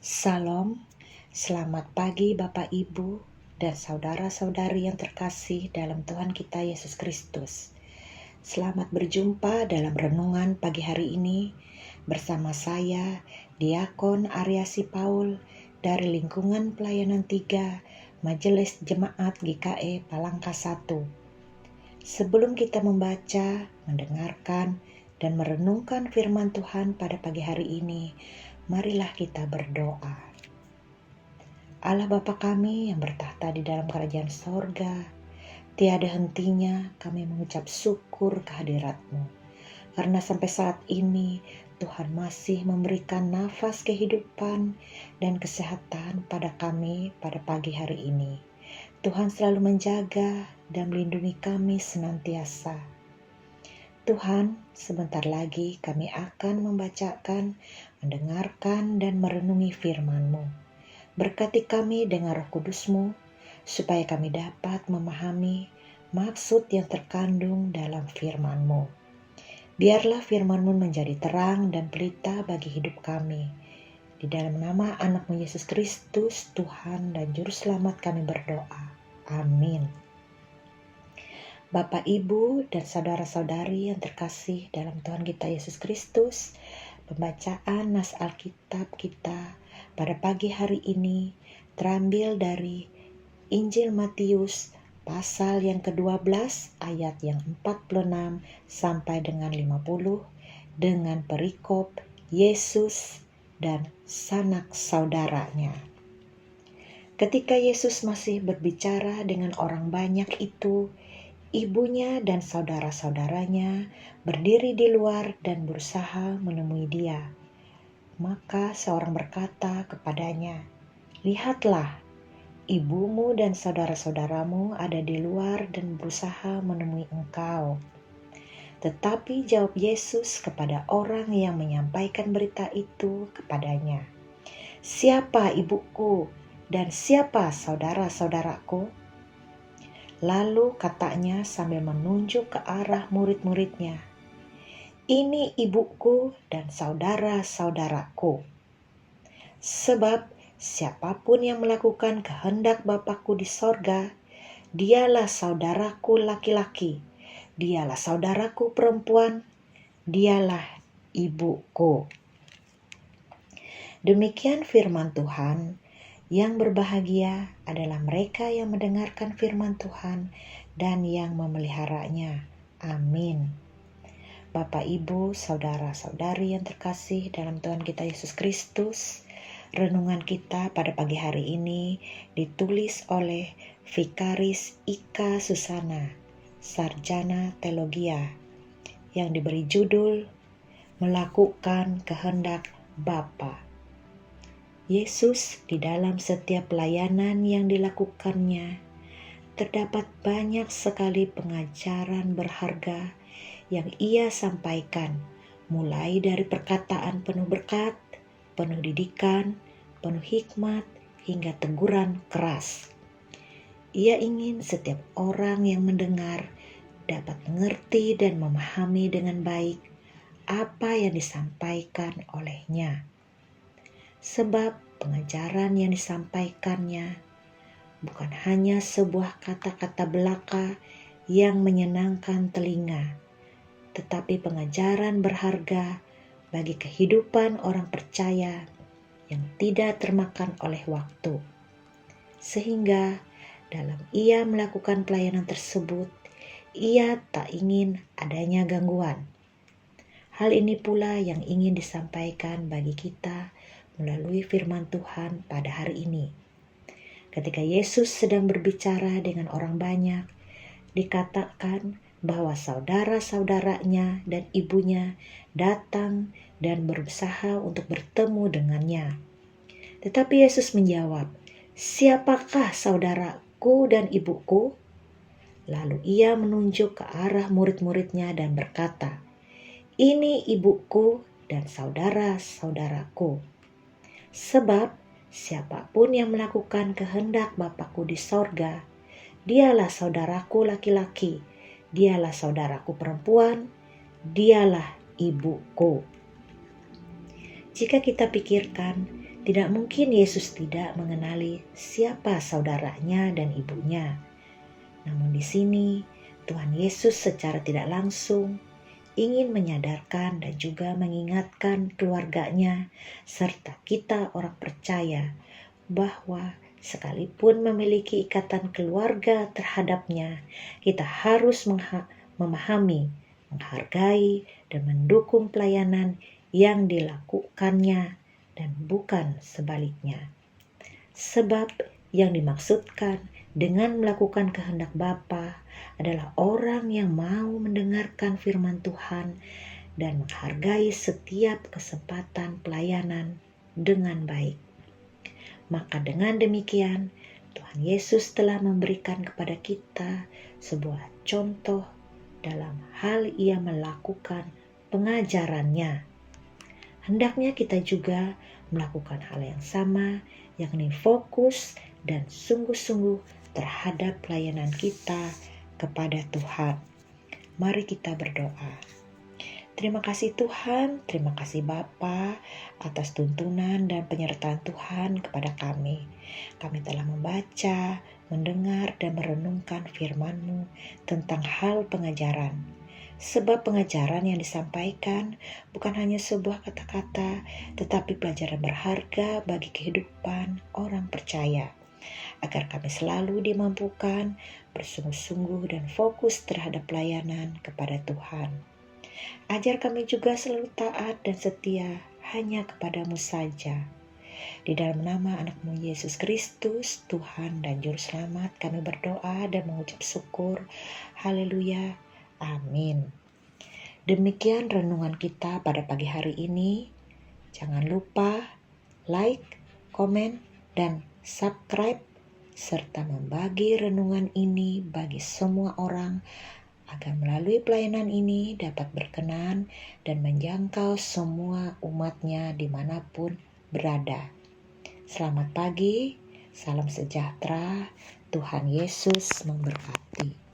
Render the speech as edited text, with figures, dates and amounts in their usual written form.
Salam, selamat pagi Bapak Ibu dan saudara-saudari yang terkasih dalam Tuhan kita Yesus Kristus. Selamat berjumpa dalam renungan pagi hari ini bersama saya, Diakon Aryasi Paul dari lingkungan pelayanan 3, Majelis Jemaat GKE Palangka 1. Sebelum kita membaca, mendengarkan, dan merenungkan firman Tuhan pada pagi hari ini, marilah kita berdoa. Allah Bapa kami yang bertahta di dalam kerajaan sorga, tiada hentinya kami mengucap syukur kehadirat-Mu. Karena sampai saat ini Tuhan masih memberikan nafas kehidupan dan kesehatan pada kami pada pagi hari ini. Tuhan selalu menjaga dan melindungi kami senantiasa. Tuhan, sebentar lagi kami akan membacakan, mendengarkan, dan merenungi firman-Mu. Berkati kami dengan Roh Kudus-Mu, supaya kami dapat memahami maksud yang terkandung dalam firman-Mu. Biarlah firman-Mu menjadi terang dan pelita bagi hidup kami. Di dalam nama Anak-Mu Yesus Kristus, Tuhan dan Juru Selamat kami berdoa. Amin. Bapak, Ibu, dan saudara-saudari yang terkasih dalam Tuhan kita Yesus Kristus, pembacaan Nas Alkitab kita pada pagi hari ini terambil dari Injil Matius pasal yang ke-12 ayat yang 46 sampai dengan 50 dengan perikop Yesus dan sanak saudaranya. Ketika Yesus masih berbicara dengan orang banyak itu, ibunya dan saudara-saudaranya berdiri di luar dan berusaha menemui dia. Maka seorang berkata kepadanya, "Lihatlah, ibumu dan saudara-saudaramu ada di luar dan berusaha menemui engkau." Tetapi jawab Yesus kepada orang yang menyampaikan berita itu kepadanya, "Siapa ibuku dan siapa saudara-saudaraku?" Lalu katanya sambil menunjuk ke arah murid-muridnya, "Ini ibuku dan saudara-saudaraku. Sebab siapapun yang melakukan kehendak Bapakku di sorga, dialah saudaraku laki-laki, dialah saudaraku perempuan, dialah ibuku." Demikian firman Tuhan. Yang berbahagia adalah mereka yang mendengarkan firman Tuhan dan yang memeliharanya. Amin. Bapak, Ibu, saudara-saudari yang terkasih dalam Tuhan kita Yesus Kristus, renungan kita pada pagi hari ini ditulis oleh Vikaris Ika Susana, Sarjana Teologia, yang diberi judul Melakukan Kehendak Bapa. Yesus di dalam setiap pelayanan yang dilakukannya, terdapat banyak sekali pengajaran berharga yang ia sampaikan, mulai dari perkataan penuh berkat, penuh didikan, penuh hikmat, hingga teguran keras. Ia ingin setiap orang yang mendengar dapat mengerti dan memahami dengan baik apa yang disampaikan olehnya. Sebab pengajaran yang disampaikannya bukan hanya sebuah kata-kata belaka yang menyenangkan telinga, tetapi pengajaran berharga bagi kehidupan orang percaya yang tidak termakan oleh waktu. Sehingga dalam ia melakukan pelayanan tersebut, ia tak ingin adanya gangguan. Hal ini pula yang ingin disampaikan bagi kita melalui firman Tuhan pada hari ini. Ketika Yesus sedang berbicara dengan orang banyak, dikatakan bahwa saudara-saudaranya dan ibunya datang dan berusaha untuk bertemu dengannya. Tetapi Yesus menjawab, "Siapakah saudaraku dan ibuku?" Lalu ia menunjuk ke arah murid-muridnya dan berkata, "Ini ibuku dan saudara-saudaraku. Sebab siapapun yang melakukan kehendak Bapakku di sorga, dialah saudaraku laki-laki, dialah saudaraku perempuan, dialah ibuku." Jika kita pikirkan, Tidak mungkin Yesus tidak mengenali siapa saudaranya dan ibunya. Namun di sini Tuhan Yesus secara tidak langsung ingin menyadarkan dan juga mengingatkan keluarganya serta kita orang percaya bahwa sekalipun memiliki ikatan keluarga terhadapnya, kita harus memahami, menghargai, dan mendukung pelayanan yang dilakukannya dan bukan sebaliknya. Sebab yang dimaksudkan dengan melakukan kehendak Bapa adalah orang yang mau mendengarkan firman Tuhan dan menghargai setiap kesempatan pelayanan dengan baik. Maka dengan demikian, Tuhan Yesus telah memberikan kepada kita sebuah contoh dalam hal ia melakukan pengajarannya. Hendaknya kita juga melakukan hal yang sama, yakni fokus dan sungguh-sungguh terhadap pelayanan kita kepada Tuhan. Mari kita berdoa. Terima kasih Tuhan, terima kasih Bapa atas tuntunan dan penyertaan Tuhan kepada kami. Kami telah membaca, mendengar, dan merenungkan firman-Mu tentang hal pengajaran. Sebab pengajaran yang disampaikan bukan hanya sebuah kata-kata, tetapi pelajaran berharga bagi kehidupan orang percaya. Agar kami selalu dimampukan bersungguh-sungguh dan fokus terhadap pelayanan kepada Tuhan. Ajar kami juga selalu taat dan setia hanya kepadamu saja. Di dalam nama anak-Mu Yesus Kristus, Tuhan dan Juru Selamat, kami berdoa dan mengucap syukur. Haleluya. Amin. Demikian renungan kita pada pagi hari ini. Jangan lupa like, komen, dan subscribe, serta membagi renungan ini bagi semua orang agar melalui pelayanan ini dapat berkenan dan menjangkau semua umatnya dimanapun berada. Selamat pagi, salam sejahtera, Tuhan Yesus memberkati.